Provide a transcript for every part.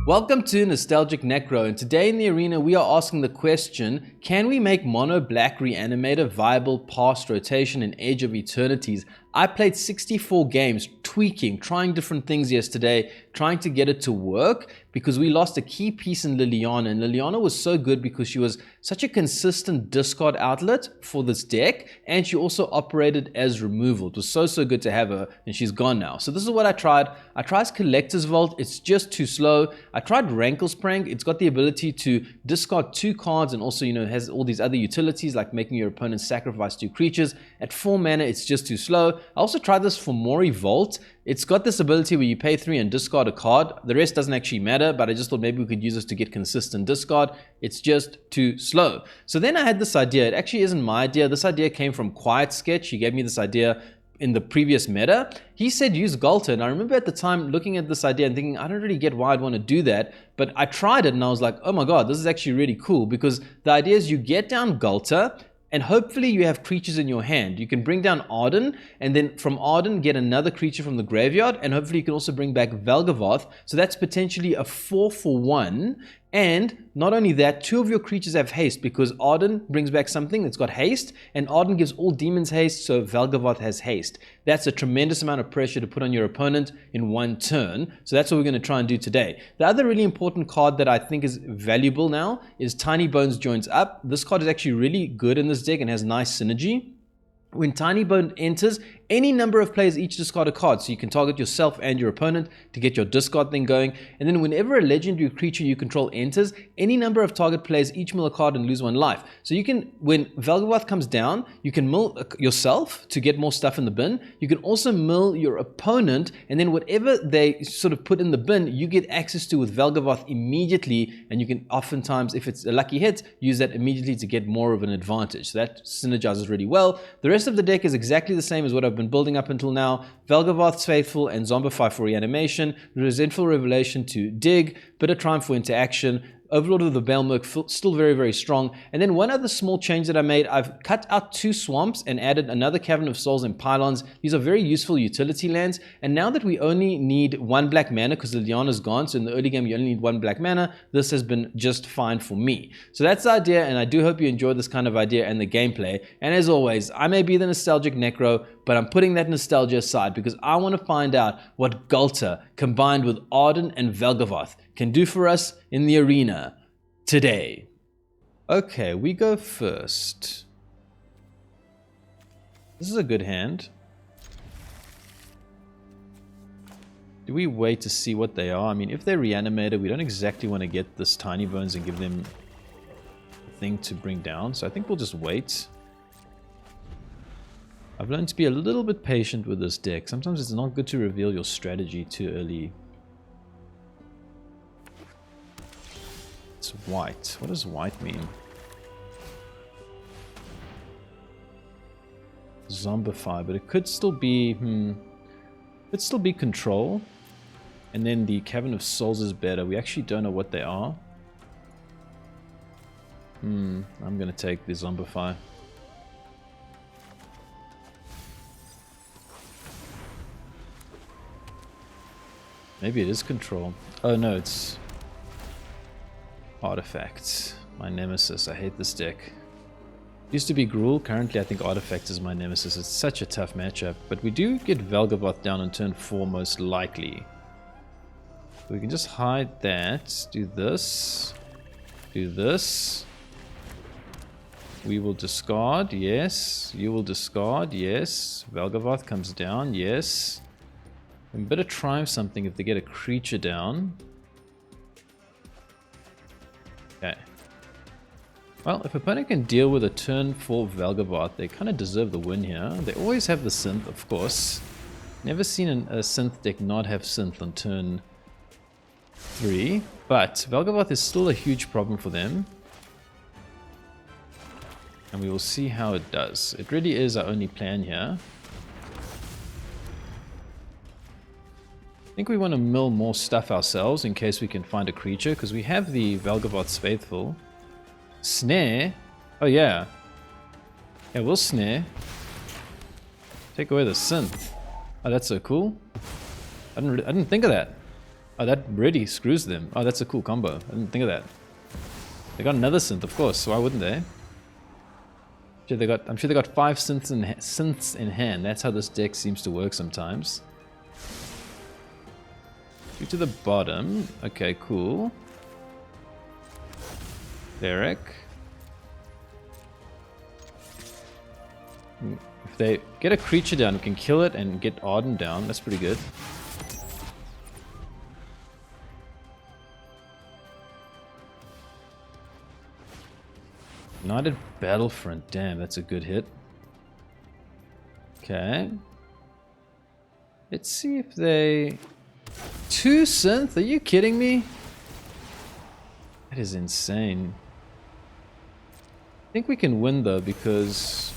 Welcome to Nostalgic Necro, and today in the arena we are asking the question, can we make mono black Reanimator viable past rotation in Age of Eternities? I played 64 games, tweaking, trying different things yesterday, trying to get it to work because we lost a key piece in Liliana, and Liliana was so good because she was such a consistent discard outlet for this deck, and she also operated as removal. It was so good to have her, and she's gone now. So this is what I tried. I tried Collector's Vault. It's just too slow. I tried Rankle's Prank. It's got the ability to discard 2 cards and also, has all these other utilities like making your opponent sacrifice 2 creatures. At 4 mana, it's just too slow. I also tried this for Mori Vault. It's got this ability where you pay 3 and discard a card. The rest doesn't actually matter, but I just thought maybe we could use this to get consistent discard. It's just too slow. So then I had this idea. It actually isn't my idea. This idea came from Quiet Sketch. He gave me this idea in the previous meta. He said use Ghalta, and I remember at the time looking at this idea and thinking, I don't really get why I'd want to do that, but I tried it and I was like, oh my god, this is actually really cool, because the idea is you get down Ghalta, and hopefully you have creatures in your hand. You can bring down Ardyn, and then from Ardyn get another creature from the graveyard, and hopefully you can also bring back Valgavoth. So that's potentially a 4-for-1. And not only that, 2 of your creatures have haste because Ardyn brings back something that's got haste, and Ardyn gives all demons haste, so Valgavoth has haste. That's a tremendous amount of pressure to put on your opponent in 1 turn. So that's what we're going to try and do today. The other really important card that I think is valuable now is Tiny Bones Joins Up. This card is actually really good in this deck and has nice synergy. When Tiny Bone enters, any number of players each discard a card, so you can target yourself and your opponent to get your discard thing going. And then whenever a legendary creature you control enters, any number of target players each mill a card and lose 1 life. So you can, when Valgavoth comes down, you can mill yourself to get more stuff in the bin. You can also mill your opponent, and then whatever they sort of put in the bin, you get access to with Valgavoth immediately, and you can oftentimes, if it's a lucky hit, use that immediately to get more of an advantage. So that synergizes really well. The rest of the deck is exactly the same as what I've been building up until now. Valgavoth's Faithful and Zombify for reanimation, Resentful Revelation to dig, Bitter Triumph for interaction, Overlord of the Baelmerk still very strong. And then one other small change that I made, I've cut out 2 swamps and added another Cavern of Souls and Pylons. These are very useful utility lands. And now that we only need 1 black mana because Liliana's gone, so in the early game you only need 1 black mana, this has been just fine for me. So that's the idea, and I do hope you enjoy this kind of idea and the gameplay. And as always, I may be the Nostalgic Necro, but I'm putting that nostalgia aside because I want to find out what Ghalta combined with Ardyn and Valgavoth can do for us in the arena today. Okay, we go first. This is a good hand. Do we wait to see what they are? I mean, if they're Reanimator, we don't exactly want to get this Tiny Bones and give them a thing to bring down, so I think we'll just wait. I've learned to be a little bit patient with this deck. Sometimes it's not good to reveal your strategy too early. It's white. What does white mean? Zombify, but it could still be could still be control. And then the Cavern of Souls is better. We actually don't know what they are. I'm gonna take the Zombify. Maybe it is control. Oh no, it's Artifacts. My nemesis. I hate this deck. Used to be Gruul. Currently I think Artifacts is my nemesis. It's such a tough matchup. But we do get Valgavoth down on turn 4 most likely. So we can just hide that. Do this. Do this. We will discard. Yes. You will discard. Yes. Valgavoth comes down. Yes. We better try something if they get a creature down. Okay. Well, if opponent can deal with a turn 4 Valgavoth, they kind of deserve the win here. They always have the synth, of course. Never seen a synth deck not have synth on turn 3. But Valgavoth is still a huge problem for them. And we will see how it does. It really is our only plan here. I think we want to mill more stuff ourselves in case we can find a creature, because we have the Valgavoth's Faithful. Snare? Oh yeah. Yeah, we'll snare. Take away the synth. Oh, that's so cool. I didn't think of that. Oh, that really screws them. Oh, that's a cool combo. I didn't think of that. They got another synth, of course. Why wouldn't they? I'm sure they got 5 synths in hand. That's how this deck seems to work sometimes. 2 to the bottom. Okay, cool. Derek. If they get a creature down, we can kill it and get Ardyn down. That's pretty good. United Battlefront. Damn, that's a good hit. Okay. Let's see if they... 2 synth? Are you kidding me? That is insane. I think we can win though because...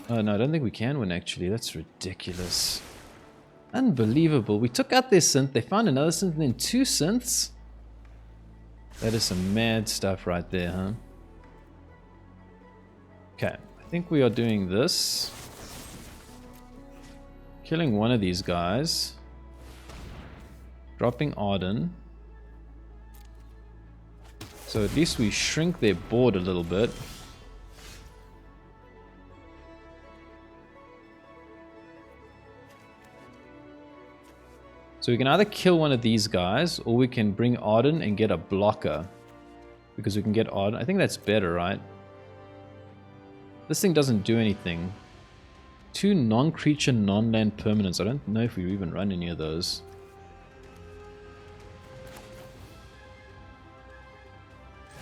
Oh no, I don't think we can win actually. That's ridiculous. Unbelievable. We took out their synth, they found another synth and then 2 synths? That is some mad stuff right there, huh? Okay, I think we are doing this. Killing one of these guys. Dropping Ardyn. So at least we shrink their board a little bit. So we can either kill one of these guys, or we can bring Ardyn and get a blocker. Because we can get Ardyn. I think that's better, right? This thing doesn't do anything. 2 non-creature, non-land permanents. I don't know if we even run any of those.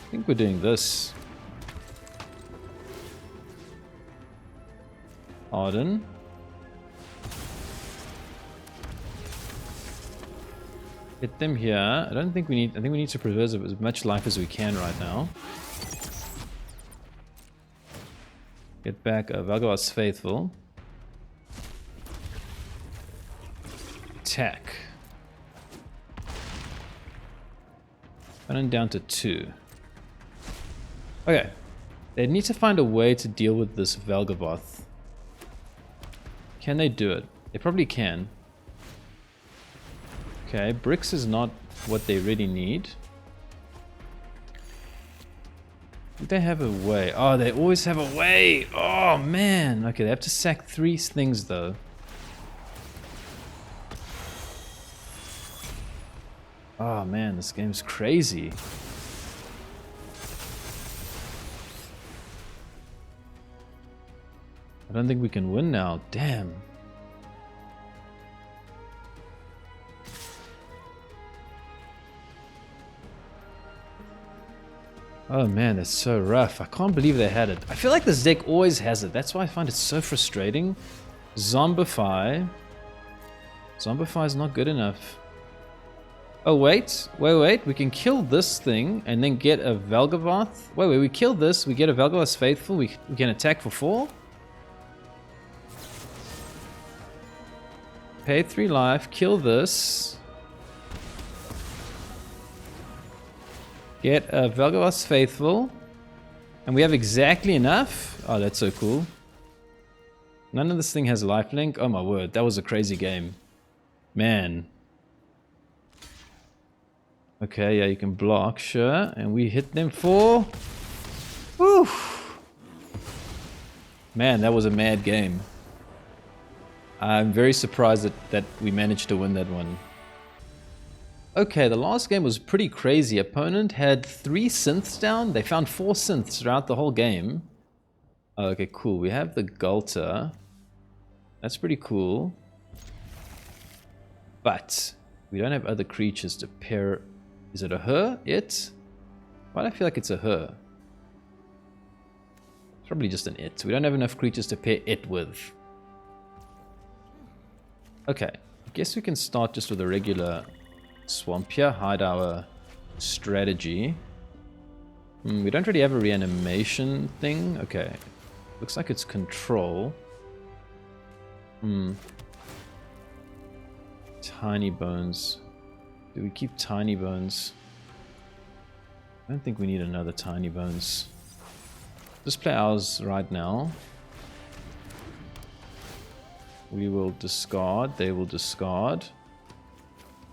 I think we're doing this. Ardyn. Hit them here. I don't think we need... I think we need to preserve as much life as we can right now. Get back Valgavoth's Faithful. Attack. Running down to 2. Okay. They need to find a way to deal with this Valgavoth. Can they do it? They probably can. Okay, bricks is not what they really need. Do they have a way? Oh, they always have a way! Oh, man! Okay, they have to sack 3 things, though. Oh, man, this game's crazy. I don't think we can win now. Damn. Oh man, that's so rough. I can't believe they had it. I feel like this deck always has it. That's why I find it so frustrating. Zombify. Zombify is not good enough. Oh wait. We can kill this thing and then get a Valgavoth. Wait, we kill this. We get a Valgavoth's Faithful. We can attack for 4. Pay 3 life. Kill this. Get a Valgavoth's Faithful. And we have exactly enough. Oh, that's so cool. None of this thing has lifelink. Oh my word, that was a crazy game. Man. Okay, yeah, you can block, sure. And we hit them for... Woo! Man, that was a mad game. I'm very surprised that we managed to win that one. Okay, the last game was pretty crazy. Opponent had 3 synths down. They found 4 synths throughout the whole game. Okay, cool. We have the Ghalta. That's pretty cool. But we don't have other creatures to pair. Is it a her? It? Why do I feel like it's a her? It's probably just an it. We don't have enough creatures to pair it with. Okay, I guess we can start just with a regular swamp here, hide our strategy. We don't really have a reanimation thing. Okay, looks like it's control. Tiny bones. Do we keep tiny bones? I don't think we need another tiny bones. Just play ours right now. We will discard, they will discard.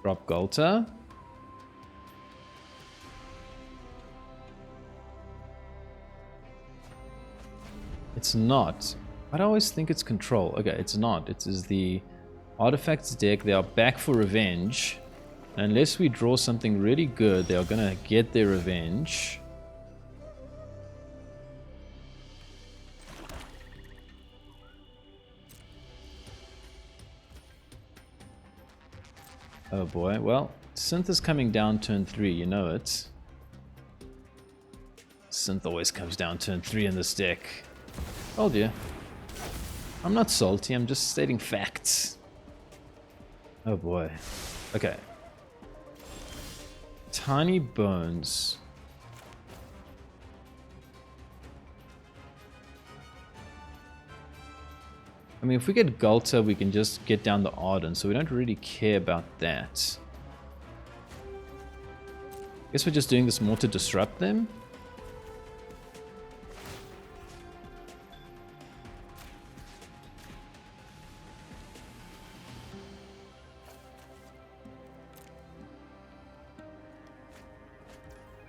Drop Ghalta. It's not. I always think it's control. Okay, it's not. It is the Artifacts deck. They are back for revenge. Unless we draw something really good, they are gonna get their revenge. Oh boy, well, Synth is coming down turn 3, you know it. Synth always comes down turn 3 in this deck. Oh dear. I'm not salty, I'm just stating facts. Oh boy. Okay. Tiny Bones. I mean, if we get Ghalta, we can just get down the Ardyn, so we don't really care about that. Guess we're just doing this more to disrupt them.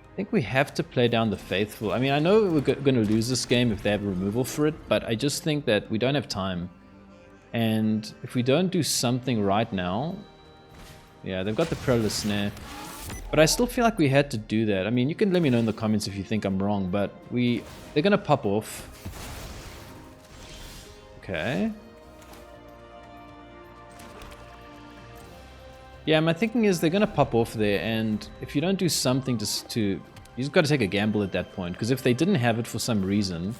I think we have to play down the Faithful. I mean, I know we're going to lose this game if they have removal for it, but I just think that we don't have time. And if we don't do something right now... Yeah, they've got the Predator Snare. But I still feel like we had to do that. I mean, you can let me know in the comments if you think I'm wrong, but they're going to pop off. Okay. Yeah, my thinking is they're going to pop off there, and if you don't do something to you just got to take a gamble at that point, because if they didn't have it for some reason...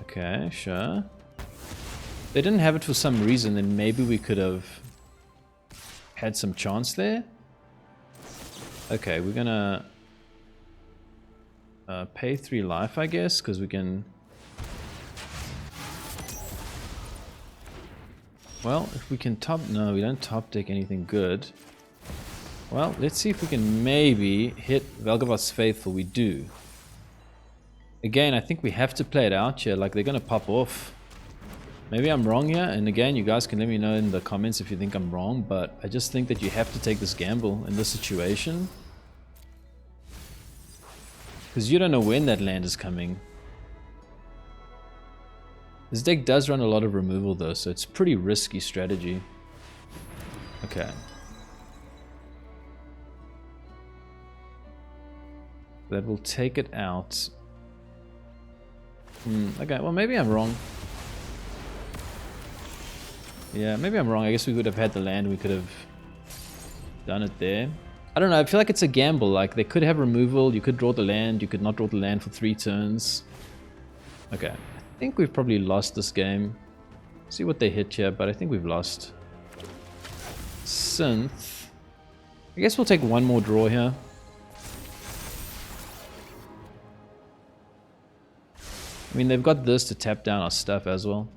Okay, sure. If they didn't have it for some reason, then maybe we could have had some chance there. Okay, we're gonna pay 3 life, I guess, because we can... Well, if we can top... No, we don't top deck anything good. Well, let's see if we can maybe hit Valgavoth's Faithful. We do. Again, I think we have to play it out here. Like, they're going to pop off. Maybe I'm wrong here. And again, you guys can let me know in the comments if you think I'm wrong. But I just think that you have to take this gamble in this situation. Because you don't know when that land is coming. This deck does run a lot of removal though, so it's pretty risky strategy. Okay. That will take it out. Okay, well maybe I'm wrong. Yeah, maybe I'm wrong. I guess we would have had the land, we could have done it there. I don't know, I feel like it's a gamble. Like, they could have removal, you could draw the land, you could not draw the land for 3 turns. Okay. I think we've probably lost this game. See what they hit here, but I think we've lost. Synth. I guess we'll take one more draw here. I mean, they've got this to tap down our stuff as well.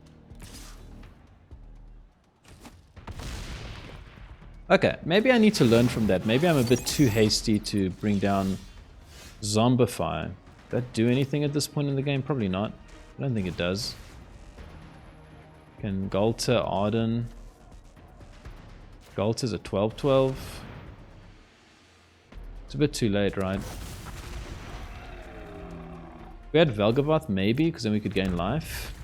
Okay, maybe I need to learn from that. Maybe I'm a bit too hasty to bring down Zombify. Does that do anything at this point in the game? Probably not. I don't think it does. Can Ghalta, Ardyn. Ghalta's a 12-12. It's a bit too late, right? If we had Valgavoth, maybe, because then we could gain life.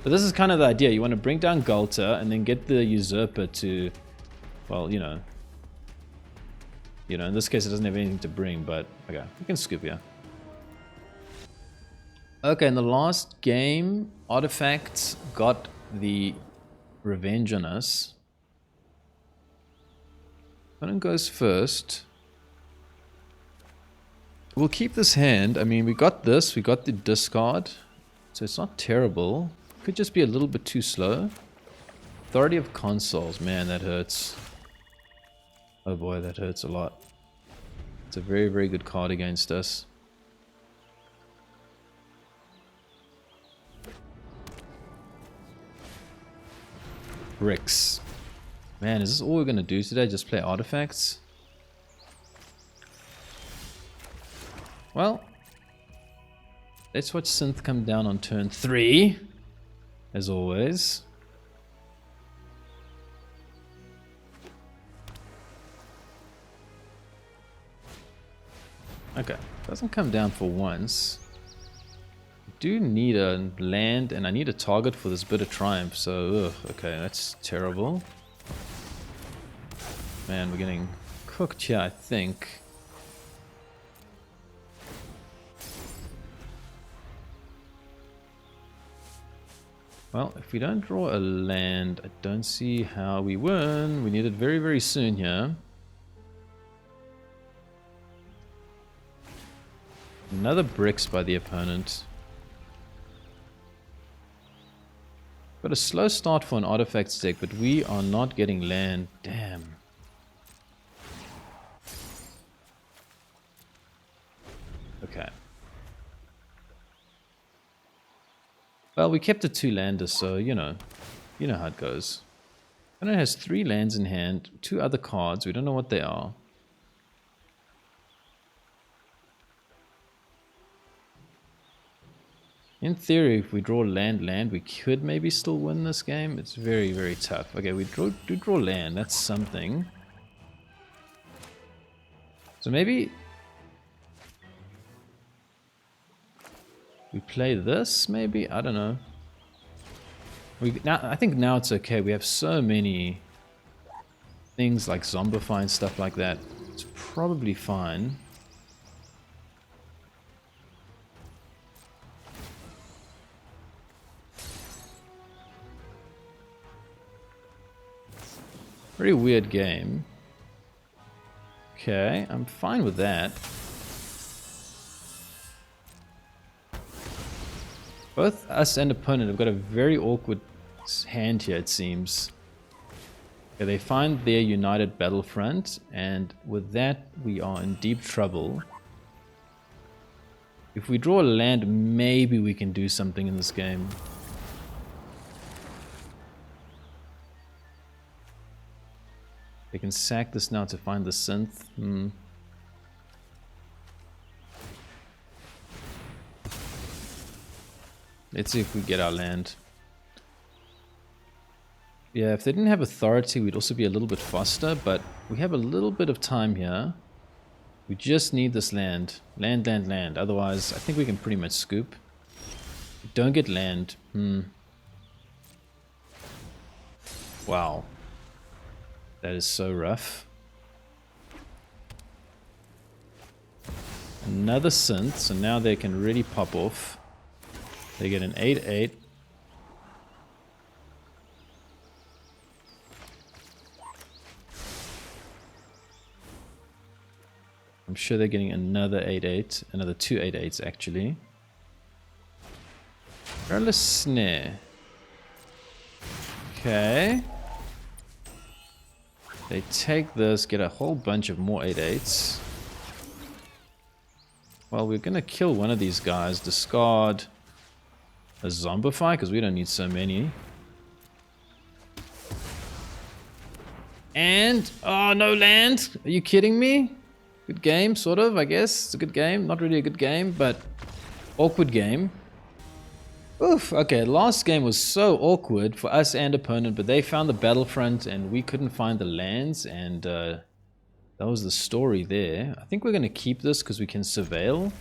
But this is kind of the idea. You want to bring down Ghalta and then get the Usurper to, well, you know, in this case it doesn't have anything to bring, but okay, we can scoop here. Okay, in the last game, Artifacts got the revenge on us. Opponent goes first. We'll keep this hand. I mean, we got this, we got the discard, so it's not terrible. Could just be a little bit too slow. Authority of Consoles, man, that hurts. Oh boy, that hurts a lot. It's a very, very good card against us. Bricks. Man, is this all we're gonna do today? Just play Artifacts? Well, let's watch Synth come down on turn 3, as always. Okay, doesn't come down for once. I do need a land, and I need a target for this Bit of Triumph, so ugh, okay, that's terrible. Man, we're getting cooked here, I think. Well, if we don't draw a land, I don't see how we win. We need it very, very soon here. Another bricks by the opponent. Got a slow start for an artifacts deck, but we are not getting land. Damn. Okay. Well, we kept it 2 landers, so you know how it goes. Opponent has 3 lands in hand, 2 other cards. We don't know what they are. In theory, if we draw land, we could maybe still win this game. It's very, very tough. Okay, we do draw land. That's something. So maybe we play this, maybe? I don't know. I think now it's okay. We have so many things like Zombify and stuff like that. It's probably fine. Very weird game. Okay, I'm fine with that. Both us and opponent have got a very awkward hand here, it seems. Okay, they find their united battlefront, and with that we are in deep trouble. If we draw a land, maybe we can do something in this game. They can sack this now to find the synth. Let's see if we get our land. Yeah, if they didn't have authority, we'd also be a little bit faster, but we have a little bit of time here. We just need this land. Land. Otherwise, I think we can pretty much scoop. Don't get land. Wow. That is so rough. Another synth, so now they can really pop off. They get an 8/8. I'm sure they're getting another 8/8, another 2 8/8s actually. Perilous Snare. Okay. They take this, get a whole bunch of more 8/8s. Well, we're gonna kill one of these guys, discard a Zombify, because we don't need so many. And, oh, no land? Are you kidding me? Good game, sort of, I guess. It's a good game. Not really a good game, but awkward game. Oof, okay, last game was so awkward for us and opponent, but they found the battlefront and we couldn't find the lands, and that was the story there. I think we're going to keep this because we can surveil.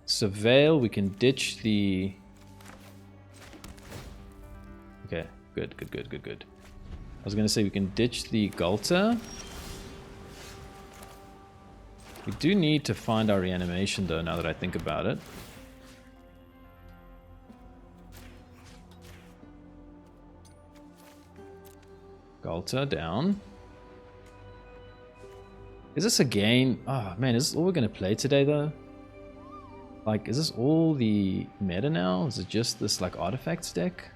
Surveil, we can ditch the... Okay, good. I was going to say we can ditch the Ghalta. We do need to find our reanimation though, now that I think about it. Ghalta down. Is this a game? Oh man, is this all we're going to play today though? Like, is this all the meta now? Is it just this like artifacts deck?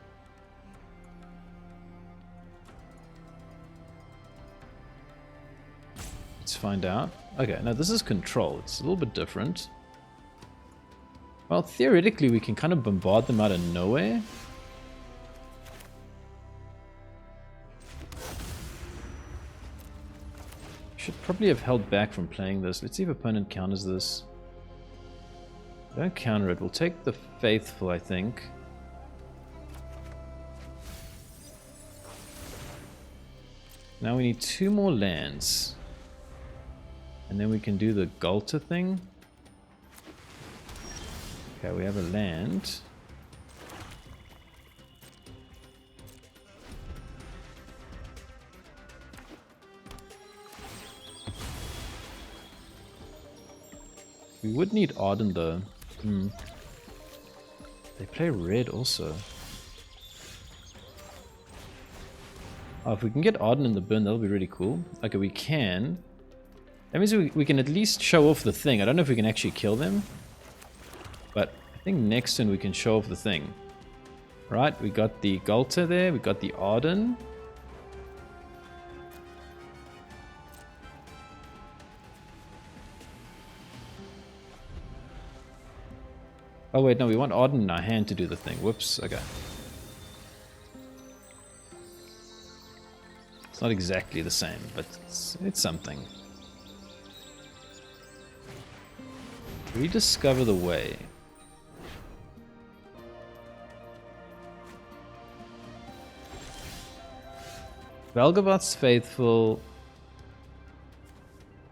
Let's find out. Okay, now this is control. It's a little bit different. Well, theoretically we can kind of bombard them out of nowhere. Should probably have held back from playing this. Let's see if opponent counters this. Don't counter it. We'll take the Faithful, I think. Now we need 2 more lands. And then we can do the Ghalta thing. Okay, we have a land. We would need Ardyn though. They play red also. Oh, if we can get Ardyn in the burn, that'll be really cool. Okay, we can. That means we can at least show off the thing. I don't know if we can actually kill them. But I think next turn we can show off the thing. Right, we got the Ghalta there. We got the Ardyn. Oh wait, no, we want Ardyn in our hand to do the thing. Whoops, okay. It's not exactly the same, but it's something. Rediscover the way. Valgavoth's faithful.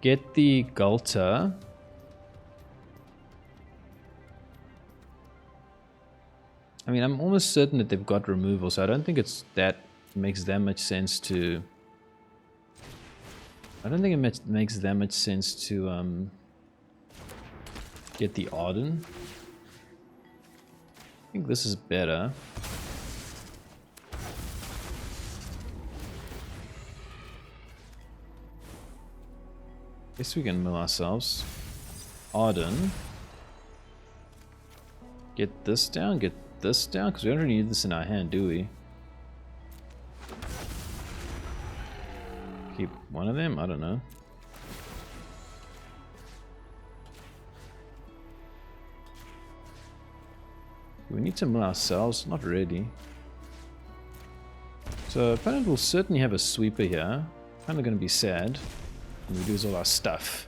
Get the Ghalta. I mean, I'm almost certain that they've got removal, so I don't think makes that much sense to... I don't think it makes that much sense to get the Ardyn. I think this is better. Guess we can mill ourselves. Ardyn. Get this down, get this down, because we don't really need this in our hand, do we? Keep one of them? I don't know. Do we need to mill ourselves? Not really. So opponent will certainly have a sweeper here. Kind of going to be sad when we lose all our stuff.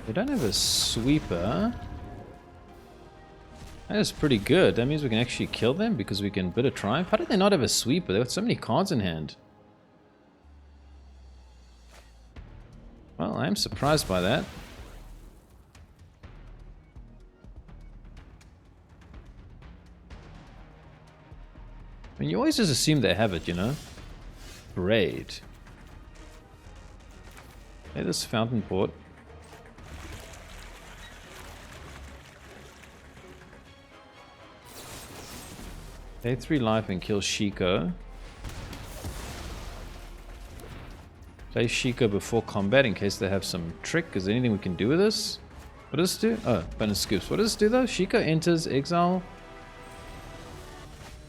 They don't have a sweeper. That is pretty good. That means we can actually kill them because we can Bit of Triumph. How did they not have a sweeper? They got so many cards in hand. Well, I am surprised by that. I mean, you always just assume they have it, you know? Braid. Hey, this Fountain Port. Pay 3 life and kill Shiko. Play Shiko before combat in case they have some trick. Is there anything we can do with this? What does this do? Oh, bonus scoops. What does this do though? Shiko enters exile.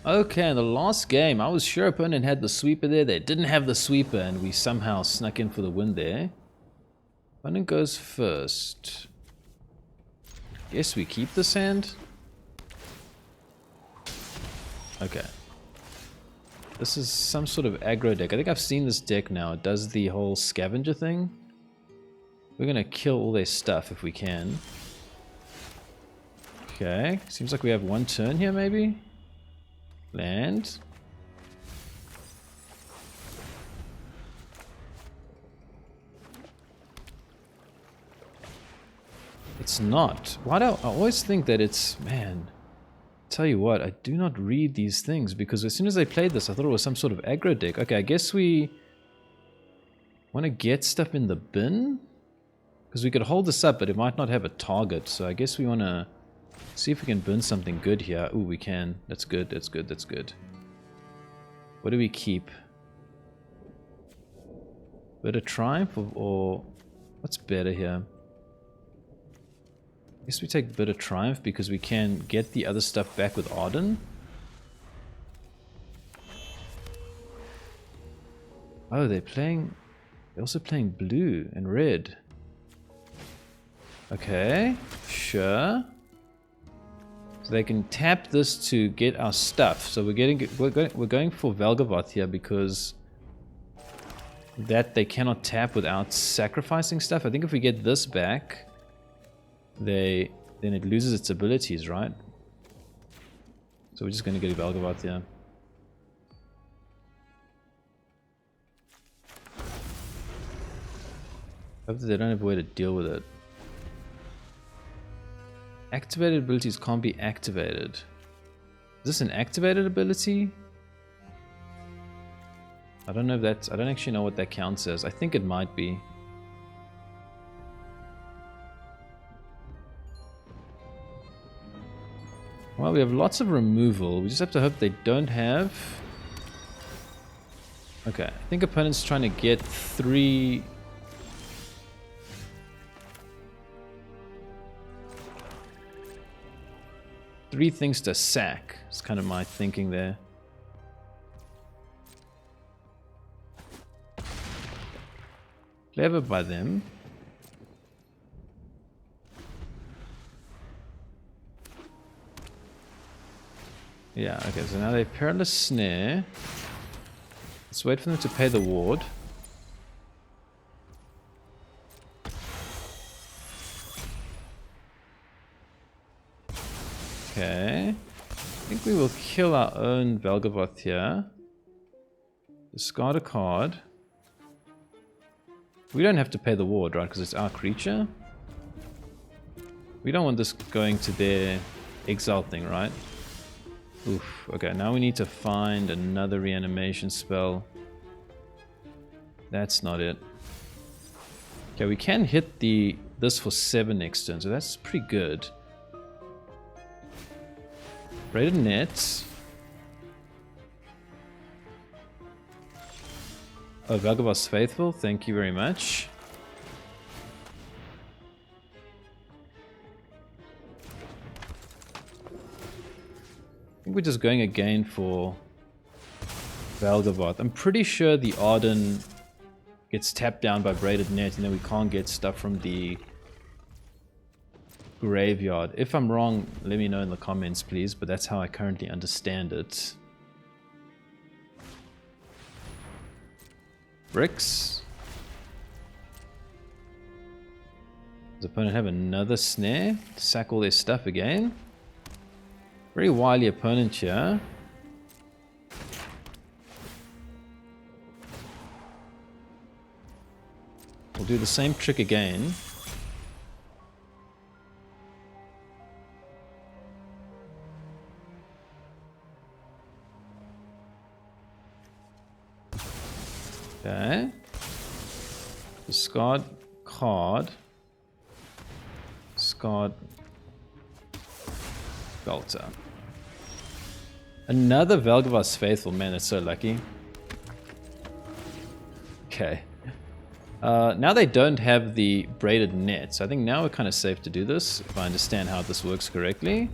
Okay, in the last game, I was sure opponent had the sweeper there. They didn't have the sweeper and we somehow snuck in for the win there. Opponent goes first. Guess we keep this hand. Okay. This is some sort of aggro deck. I think I've seen this deck now. It does the whole scavenger thing. We're gonna kill all their stuff if we can. Okay. Seems like we have one turn here maybe. Land. It's not. Why do I always think that it's... Man. Tell you what, I do not read these things because as soon as I played this I thought it was some sort of aggro deck. Okay, I guess we want to get stuff in the bin because we could hold this up but it might not have a target, so I guess we want to see if we can bin something good here. Ooh, we can. That's good, that's good, that's good. What do we keep? Bit of Triumph or what's better here? I guess we take Bit of Triumph because we can get the other stuff back with Ardyn. Oh, they're also playing blue and red. Okay, sure. So they can tap this to get our stuff. So we're going for Valgavoth here because that they cannot tap without sacrificing stuff. I think if we get this back, then it loses its abilities, right? So we're just going to get a Valgavoth here. Hope that they don't have a way to deal with it. Activated abilities can't be activated. Is this an activated ability? I don't know if that's... I don't actually know what that counts as. I think it might be. Well, we have lots of removal. We just have to hope they don't have... Okay, I think opponent's trying to get 3... Three things to sack. It's kind of my thinking there. Clever by them. Yeah, okay, so now they have Perilous Snare. Let's wait for them to pay the ward. Okay. I think we will kill our own Valgavoth here. Discard a card. We don't have to pay the ward, right? Because it's our creature. We don't want this going to their exile thing, right? Oof. Okay, now we need to find another reanimation spell. That's not it. Okay, we can hit this for 7 next turn, so that's pretty good. Braided Nets. Oh, Valgavoth's Faithful, thank you very much. I think we're just going again for Valgavoth. I'm pretty sure the Ardyn gets tapped down by Braided Net and then we can't get stuff from the graveyard. If I'm wrong, let me know in the comments, please, but that's how I currently understand it. Bricks. Does the opponent have another snare to sack all their stuff again? Very wily opponent here. We'll do the same trick again. Okay. Discard card. Discard Ghalta. Another Valgavoth's Faithful. Man, that's so lucky. Okay. Now they don't have the Braided Net, so I think now we're kind of safe to do this, if I understand how this works correctly.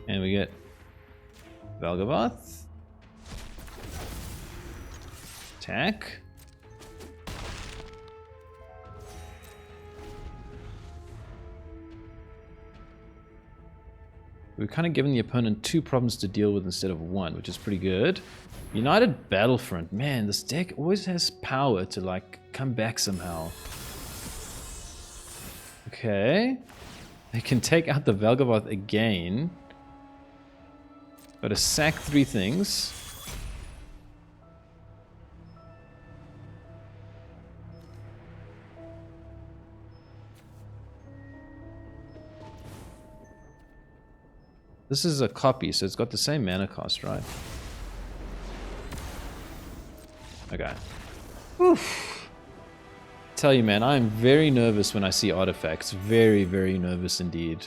And we get Valgavoth. Attack. We've kind of given the opponent 2 problems to deal with instead of 1, which is pretty good. United Battlefront. Man, this deck always has power to, like, come back somehow. Okay. They can take out the Valgavoth again. Gotta sack 3 things. This is a copy, so it's got the same mana cost, right? Okay. Oof. Tell you, man, I am very nervous when I see artifacts. Very, very nervous indeed.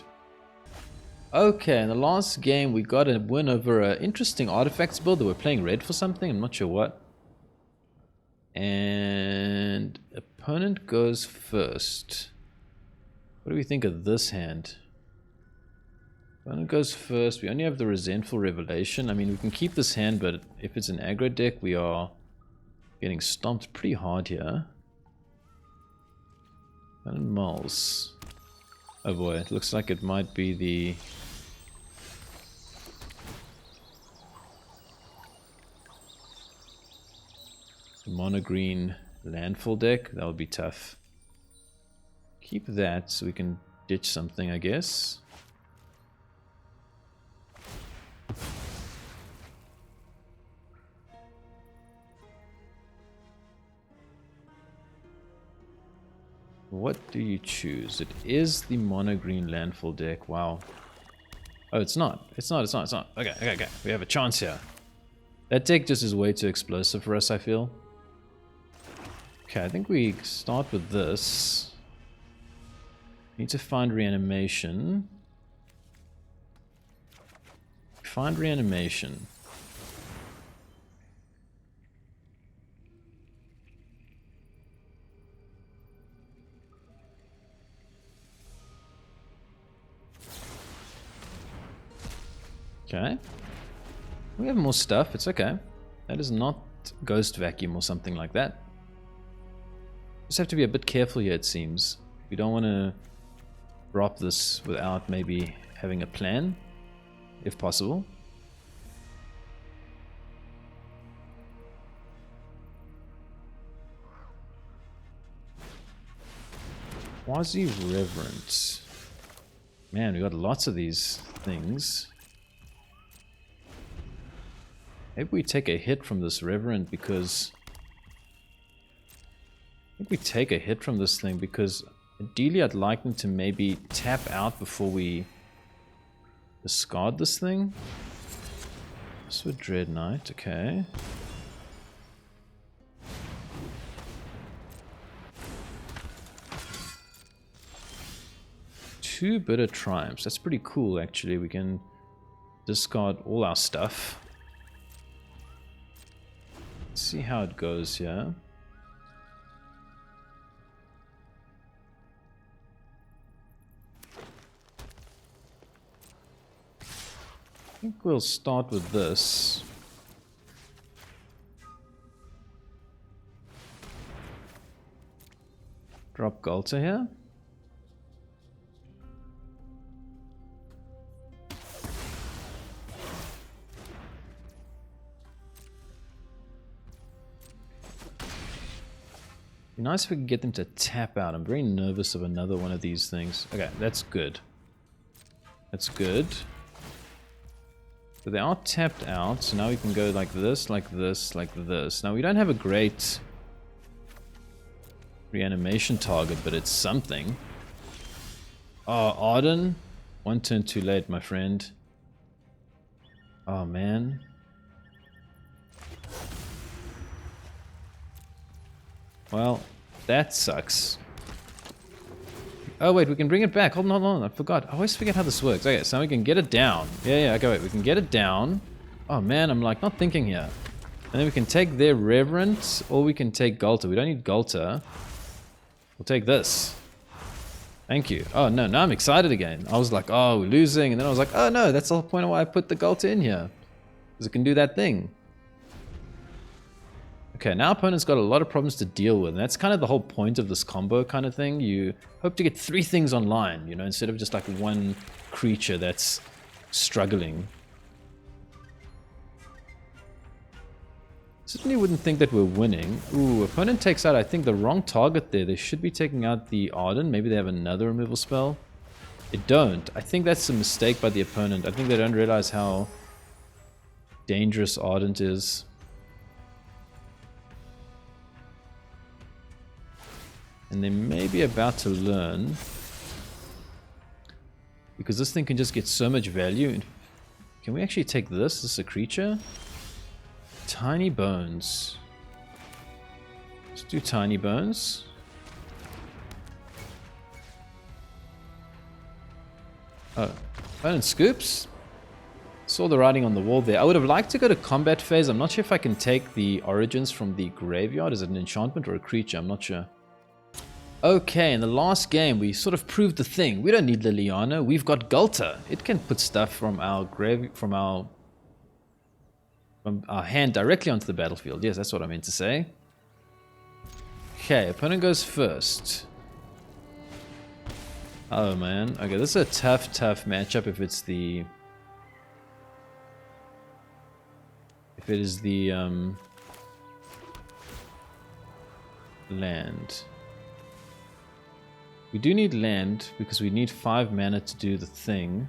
Okay, in the last game, we got a win over an interesting artifacts build that we're playing red for something. I'm not sure what. And opponent goes first. What do we think of this hand? Opponent goes first. We only have the Resentful Revelation. I mean, we can keep this hand, but if it's an aggro deck, we are getting stomped pretty hard here. And Moles. Oh boy, it looks like it might be the... Mono green landfall deck. That would be tough. Keep that so we can ditch something, I guess. What do you choose? It is the mono green landfall deck. Wow. Oh, it's not. It's not. Okay. We have a chance here. That deck just is way too explosive for us, I feel. Okay, I think we start with this. Need to find reanimation. Find reanimation. Okay. We have more stuff, it's okay. That is not Ghost Vacuum or something like that. Just have to be a bit careful here, it seems. We don't want to drop this without maybe having a plan, if possible. Quasi-Reverent. Man, we got lots of these things. Maybe we take a hit from this Reverend because... I think we take a hit from this thing because ideally I'd like them to maybe tap out before we discard this thing. This would Dread Knight, okay. Two Bitter Triumphs. That's pretty cool, actually. We can discard all our stuff. Let's see how it goes here. I think we'll start with this. Drop Ghalta here. Be nice if we could get them to tap out. I'm very nervous of another one of these things. Okay, that's good. That's good. So they are tapped out, so now we can go like this, like this, like this. Now we don't have a great reanimation target, but it's something. Oh, Ardyn. One turn too late, my friend. Oh, man. Well, that sucks. Oh wait, we can bring it back. Hold on, I forgot. I always forget how this works. Okay, so we can get it down. Yeah, okay, wait, we can get it down. Oh man, I'm like not thinking here. And then we can take their Reverent, or we can take Ghalta. We don't need Ghalta. We'll take this. Thank you. Oh no, now I'm excited again. I was like, oh, we're losing. And then I was like, oh no, that's the whole point of why I put the Ghalta in here. Because it can do that thing. Okay, now opponent's got a lot of problems to deal with, and that's kind of the whole point of this combo kind of thing. You hope to get 3 things online, you know, instead of just like one creature that's struggling. Certainly wouldn't think that we're winning. Ooh, opponent takes out, I think, the wrong target there. They should be taking out the Ardyn. Maybe they have another removal spell. They don't. I think that's a mistake by the opponent. I think they don't realize how dangerous Ardyn is. And they may be about to learn, because this thing can just get so much value. Can we actually take this? Is this a creature? Tiny Bones. Let's do Tiny Bones. Oh, opponent scoops. Saw the writing on the wall there. I would have liked to go to combat phase. I'm not sure if I can take the origins from the graveyard. Is it an enchantment or a creature? I'm not sure. Okay, in the last game, we sort of proved the thing. We don't need Liliana. We've got Ghalta. It can put stuff from our hand directly onto the battlefield. Yes, that's what I meant to say. Okay, opponent goes first. Oh man. Okay, this is a tough matchup if it's the... If it is the land. We do need land because we need 5 mana to do the thing.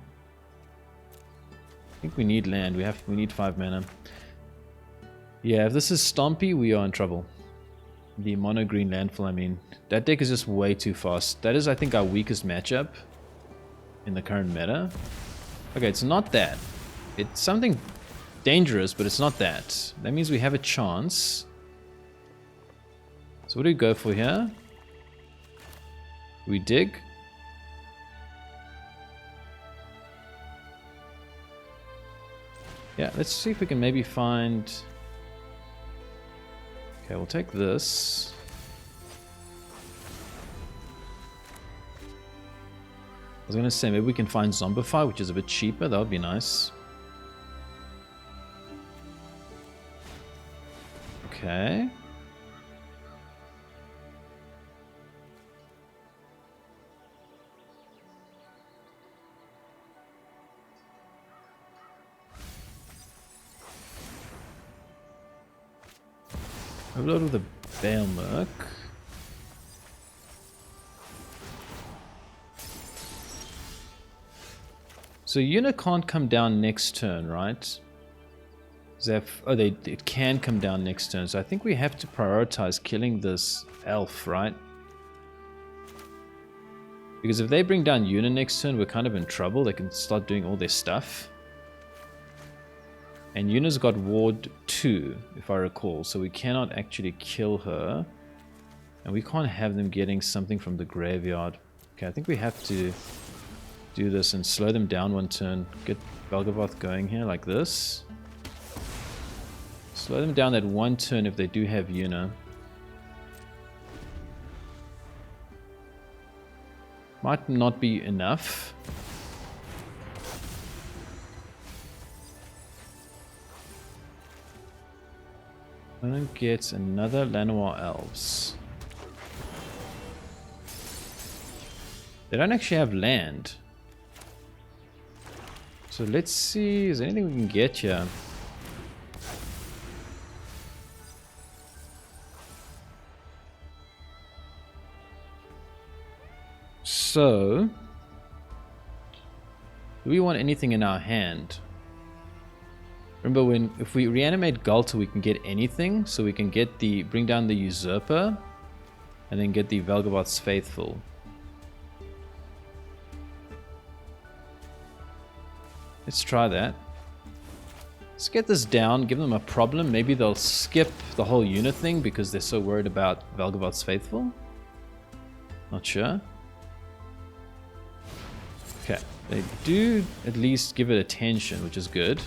I think we need land. We need 5 mana. Yeah, if this is Stompy, we are in trouble. The mono green landfall, I mean. That deck is just way too fast. That is, I think, our weakest matchup in the current meta. Okay, it's not that. It's something dangerous, but it's not that. That means we have a chance. So what do we go for here? We dig. Yeah, let's see if we can maybe find... Okay, we'll take this. I was gonna say maybe we can find Zombify, which is a bit cheaper. That would be nice. Okay. Overload with the Baelmerk. So Yuna can't come down next turn, right? It can come down next turn. So I think we have to prioritize killing this elf, right? Because if they bring down Yuna next turn, we're kind of in trouble. They can start doing all their stuff. And Yuna's got Ward 2, if I recall, so we cannot actually kill her. And we can't have them getting something from the graveyard. Okay, I think we have to do this and slow them down one turn. Get Valgavoth going here, like this. Slow them down that one turn if they do have Yuna. Might not be enough. Opponent gets another Lanoir Elves. They don't actually have land. So let's see, is there anything we can get here? So, do we want anything in our hand? Remember, if we reanimate Ghalta, we can get anything. So we can get bring down the Usurper, and then get the Valgavoth's Faithful. Let's try that. Let's get this down, give them a problem. Maybe they'll skip the whole unit thing because they're so worried about Valgavoth's Faithful. Not sure. Okay, they do at least give it attention, which is good.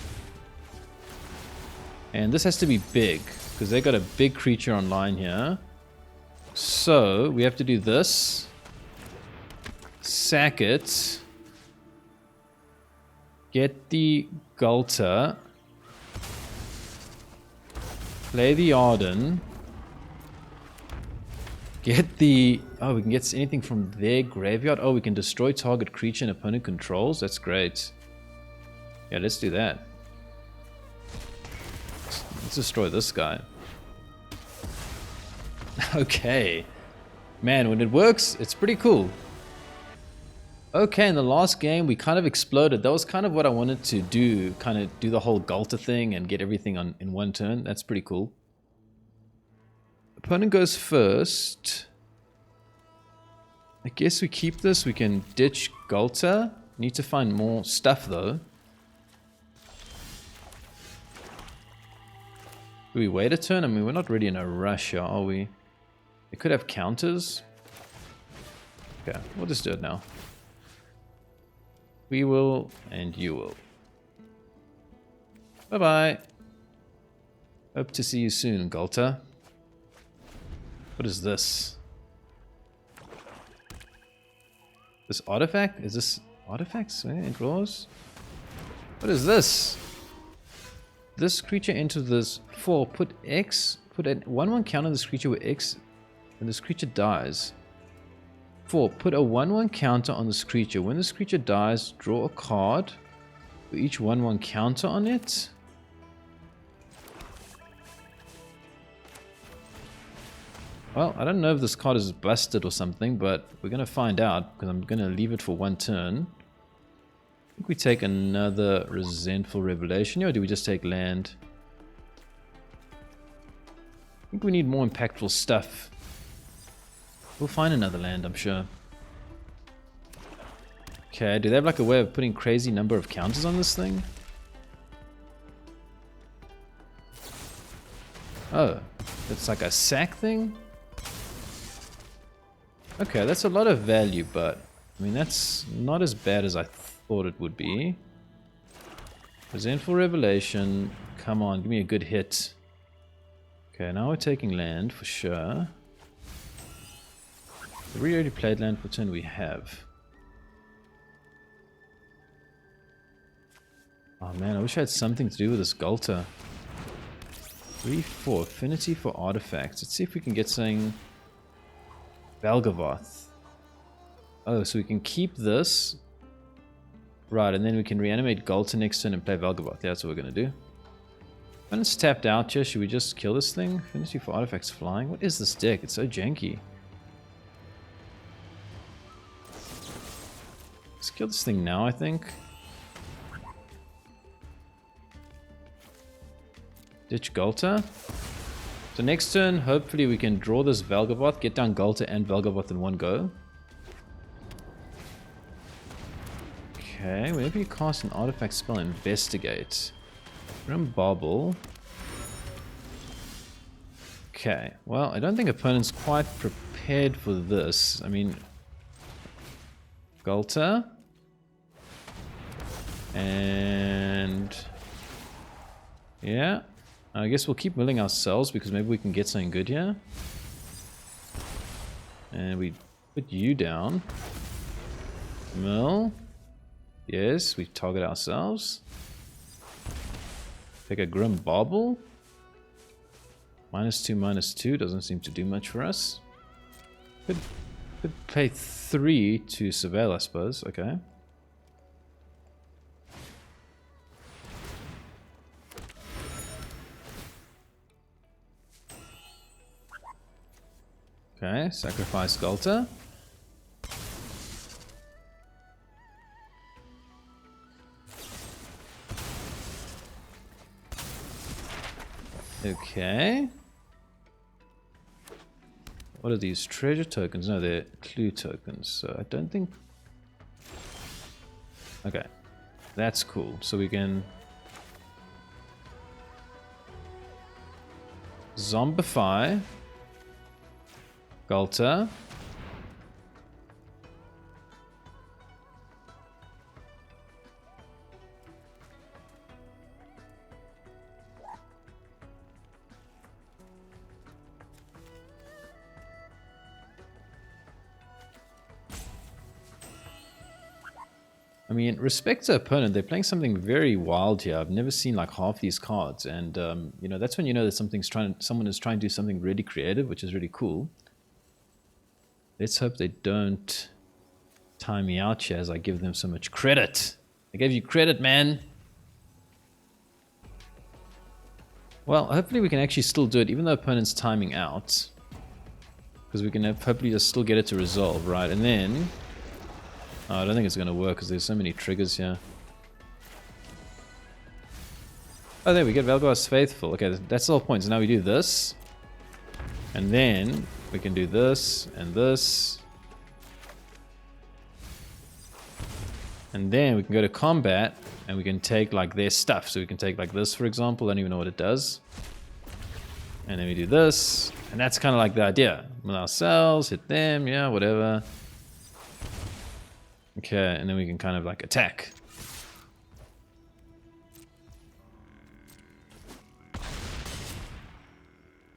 And this has to be big, because they got a big creature online here. So, we have to do this. Sack it. Get the Ghalta. Play the Ardyn. Get the... Oh, we can get anything from their graveyard. Oh, we can destroy target creature and opponent controls. That's great. Yeah, let's do that. Let's destroy this guy. Okay. Man, when it works, it's pretty cool. Okay, in the last game, we kind of exploded. That was kind of what I wanted to do. Kind of do the whole Ghalta thing and get everything in one turn. That's pretty cool. Opponent goes first. I guess we keep this. We can ditch Ghalta. Need to find more stuff, though. Do we wait a turn? I mean, we're not really in a rush here, are we? We could have counters. Okay, we'll just do it now. We will, and you will. Bye-bye. Hope to see you soon, Ghalta. What is this? This artifact? Is this artifacts? It draws? What is this? This creature enters this 4. Put X. Put a 1/1 counter on this creature with X, and this creature dies. 4. Put a 1/1 counter on this creature. When this creature dies, draw a card with each 1/1 counter on it. Well, I don't know if this card is busted or something, but we're going to find out because I'm going to leave it for one turn. I think we take another Resentful Revelation, or do we just take land? I think we need more impactful stuff. We'll find another land, I'm sure. Okay, do they have like a way of putting crazy number of counters on this thing? Oh, it's like a sack thing? Okay, that's a lot of value, but I mean, that's not as bad as I thought it would be. Resentful Revelation. Come on, give me a good hit. Okay, now we're taking land for sure. We already played land for turn, we have. Oh man, I wish I had something to do with this Ghalta. 3-4, affinity for artifacts. Let's see if we can get something. Valgavoth. Oh, so we can keep this. Right, and then we can reanimate Ghalta next turn and play Valgavoth. Yeah, that's what we're going to do. When it's tapped out here, should we just kill this thing? Affinity for artifacts flying? What is this deck? It's so janky. Let's kill this thing now, I think. Ditch Ghalta. So next turn, hopefully we can draw this Valgavoth, get down Ghalta and Valgavoth in one go. Okay, whenever you cast an artifact spell, investigate. Grim Bauble. Okay, well, I don't think opponent's quite prepared for this. I mean, Ghalta. And yeah. I guess we'll keep milling ourselves because maybe we can get something good here. And we put you down. Mill. Yes, we target ourselves. Take a Grim Bauble. -2/-2 doesn't seem to do much for us. Could pay 3 to surveil, I suppose. Okay. Okay, sacrifice Ghalta. Okay. What are these? Treasure tokens? No, they're clue tokens. So I don't think... Okay. That's cool. So we can... Zombify Ghalta. I mean, respect to opponent, they're playing something very wild here. I've never seen like half these cards, and you know, that's when you know that someone is trying to do something really creative, which is really cool. Let's hope they don't time me out here as I give them so much credit. I gave you credit, man. Well, hopefully we can actually still do it, even though opponent's timing out. Because we can hopefully just still get it to resolve, right? And then... Oh, I don't think it's going to work because there's so many triggers here. Oh, there we get Valgavoth's Faithful. Okay, that's the whole point. So now we do this. And then we can do this and this. And then we can go to combat and we can take like their stuff. So we can take like this, for example. I don't even know what it does. And then we do this. And that's kind of like the idea. Mill ourselves, hit them, yeah, whatever. Okay, and then we can kind of like attack.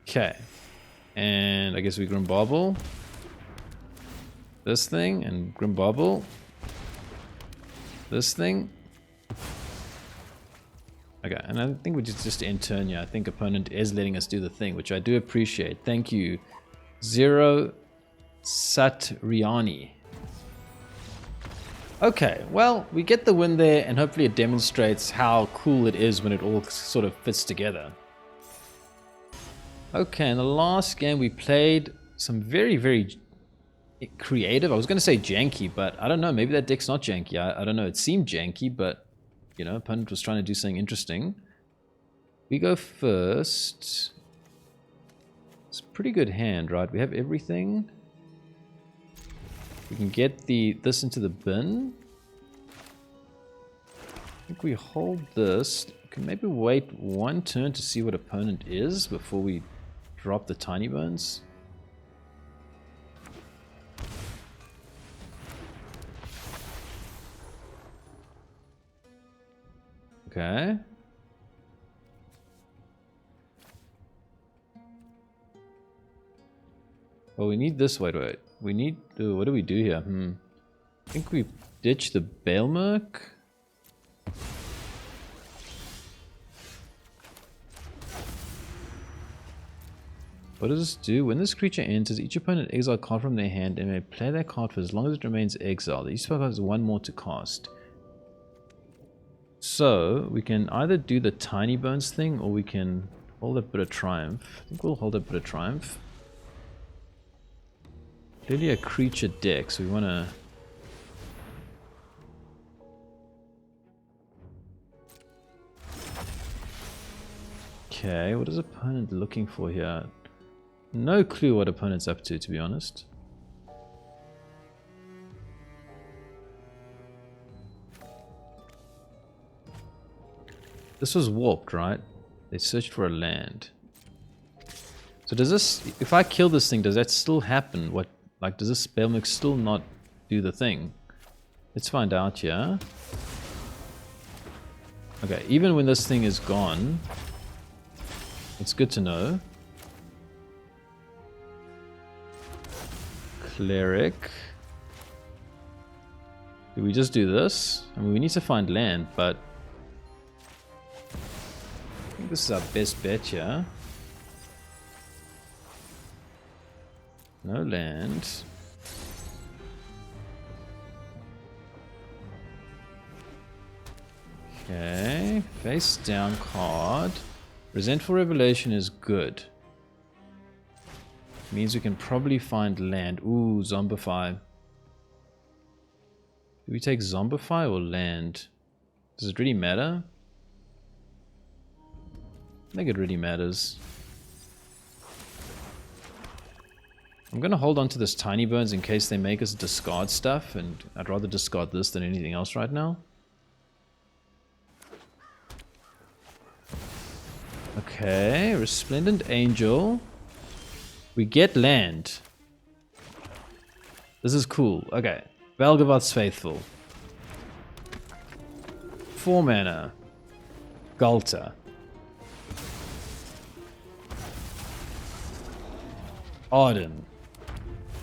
Okay. And I guess we Grim Bauble this thing and Grim Bauble this thing. Okay, and I think we just end turn here. I think opponent is letting us do the thing, which I do appreciate. Thank you, Zero Satriani. Okay, well, we get the win there, and hopefully it demonstrates how cool it is when it all sort of fits together. Okay, in the last game we played, some very, very creative. I was going to say janky, but I don't know. Maybe that deck's not janky. I don't know. It seemed janky, but, you know, opponent was trying to do something interesting. We go first. It's a pretty good hand, right? We have everything. We can get this into the bin. I think we hold this. We can maybe wait one turn to see what opponent is before we drop the tiny bones. Okay. Oh, we need this. Wait. We need... what do we do here? I think we ditch the Bailmerk. What does this do? When this creature enters, each opponent exiles a card from their hand and may play that card for as long as it remains exiled. Each spell has one more to cast. So, we can either do the Tiny Bones thing, or we can hold a bit of Triumph. I think we'll hold a bit of Triumph. Clearly a creature deck, so we want to... Okay, what is opponent looking for here? No clue what opponent's up to be honest. This was warped, right? They searched for a land. So does this, if I kill this thing, does that still happen? What, like, does this Spellmix still not do the thing? Let's find out here. Okay, even when this thing is gone, it's good to know. Cleric. Do we just do this? I mean, we need to find land, but I think this is our best bet here. No land. Okay, face down card. Resentful Revelation is good. Means we can probably find land. Ooh, Zombify. Do we take Zombify or land? Does it really matter? I think it really matters. I'm gonna hold on to this Tiny Bones in case they make us discard stuff, and I'd rather discard this than anything else right now. Okay, Resplendent Angel. We get land. This is cool. Okay. Valgavoth's Faithful. 4 mana. Ghalta. Ardyn.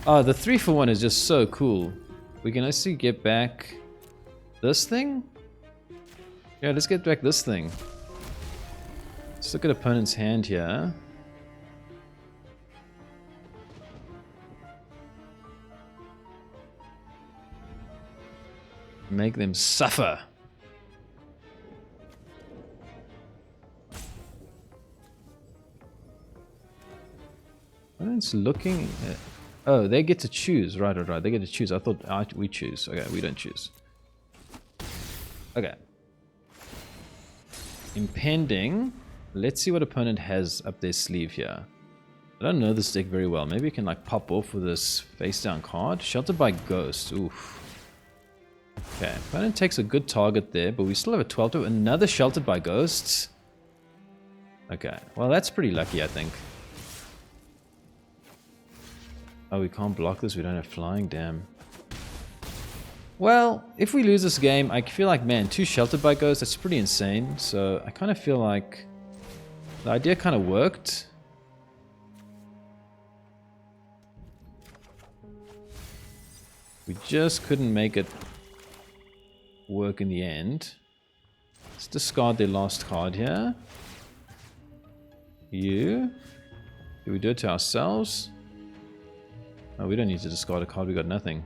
Oh, the 3-for-1 is just so cool. We can actually get back this thing? Yeah, let's get back this thing. Let's look at opponent's hand here. Make them suffer. Opponent's looking at... Oh, they get to choose. Right. They get to choose. I thought we choose. Okay, we don't choose. Okay. Impending. Let's see what opponent has up their sleeve here. I don't know this deck very well. Maybe we can like pop off with this face down card. Sheltered by Ghost. Oof. Okay, opponent takes a good target there, but we still have a 12 to another Sheltered by Ghosts. Okay, well that's pretty lucky, I think. Oh, we can't block this, we don't have flying, damn. Well, if we lose this game, I feel like, man, 2 Sheltered by Ghosts, that's pretty insane. So I kind of feel like the idea kind of worked. We just couldn't make it work in the end. Let's discard their last card here. Do we do it to ourselves? Oh, we don't need to discard a card, we got nothing.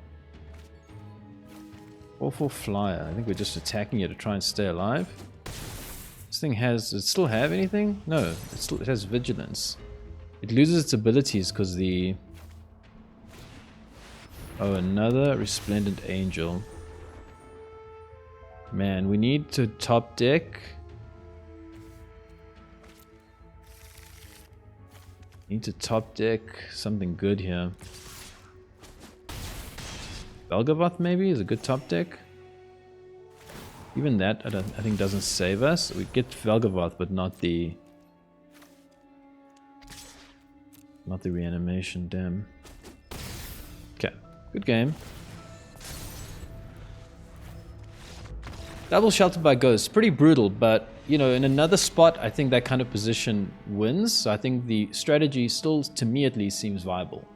4/4 flyer. I think we're just attacking it to try and stay alive. This thing has... Does it still have anything? No, it has vigilance. It loses its abilities because the Oh, another Resplendent Angel. Man, we need to top deck. Need to top deck something good here. Valgavoth maybe is a good top deck. Even that I think doesn't save us. We get Valgavoth, but not the reanimation. Damn. Okay, good game. Double Sheltered by Ghosts, pretty brutal, but you know, in another spot, I think that kind of position wins. So I think the strategy still, to me at least, seems viable.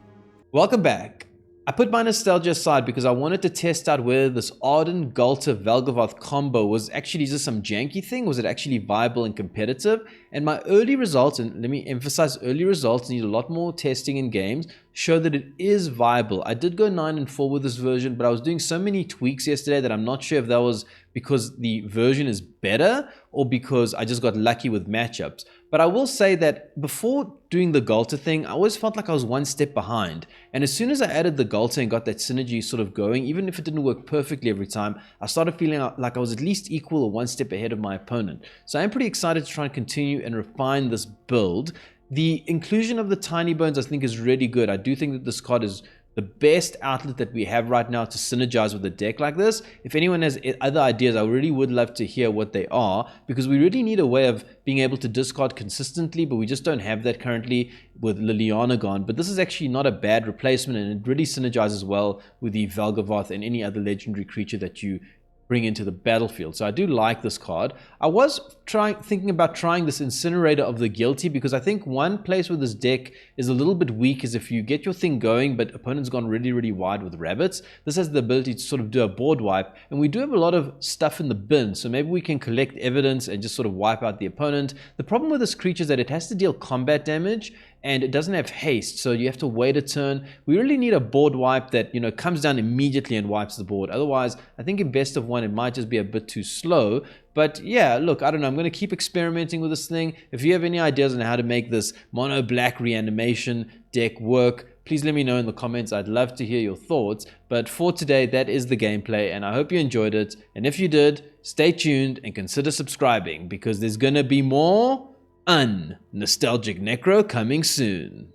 Welcome back. I put my nostalgia aside because I wanted to test out whether this Ardyn Ghalta Valgavoth combo was actually just some janky thing, was it actually viable and competitive? And my early results, and let me emphasize early results, need a lot more testing in games, show that it is viable. I did go 9-4 with this version, but I was doing so many tweaks yesterday that I'm not sure if that was because the version is better or because I just got lucky with matchups. But I will say that before doing the Ghalta thing, I always felt like I was one step behind. And as soon as I added the Ghalta and got that synergy sort of going, even if it didn't work perfectly every time, I started feeling like I was at least equal or one step ahead of my opponent. So I'm pretty excited to try and continue and refine this build. The inclusion of the Tiny Bones I think is really good. I do think that this card is the best outlet that we have right now to synergize with a deck like this. If anyone has other ideas, I really would love to hear what they are, because we really need a way of being able to discard consistently, but we just don't have that currently with Liliana gone. But this is actually not a bad replacement, and it really synergizes well with the Valgavoth and any other legendary creature that you bring into the battlefield. So I do like this card. I was thinking about trying this Incinerator of the Guilty, because I think one place where this deck is a little bit weak is if you get your thing going but opponent's gone really wide with rabbits. This has the ability to sort of do a board wipe, and we do have a lot of stuff in the bin, so maybe we can collect evidence and just sort of wipe out the opponent. The problem with this creature is that it has to deal combat damage, and it doesn't have haste, so you have to wait a turn. We really need a board wipe that, you know, comes down immediately and wipes the board. Otherwise, I think in best of one, it might just be a bit too slow. But yeah, look, I don't know. I'm going to keep experimenting with this thing. If you have any ideas on how to make this mono black reanimation deck work, please let me know in the comments. I'd love to hear your thoughts. But for today, that is the gameplay, and I hope you enjoyed it. And if you did, stay tuned and consider subscribing, because there's going to be more nostalgic necro coming soon.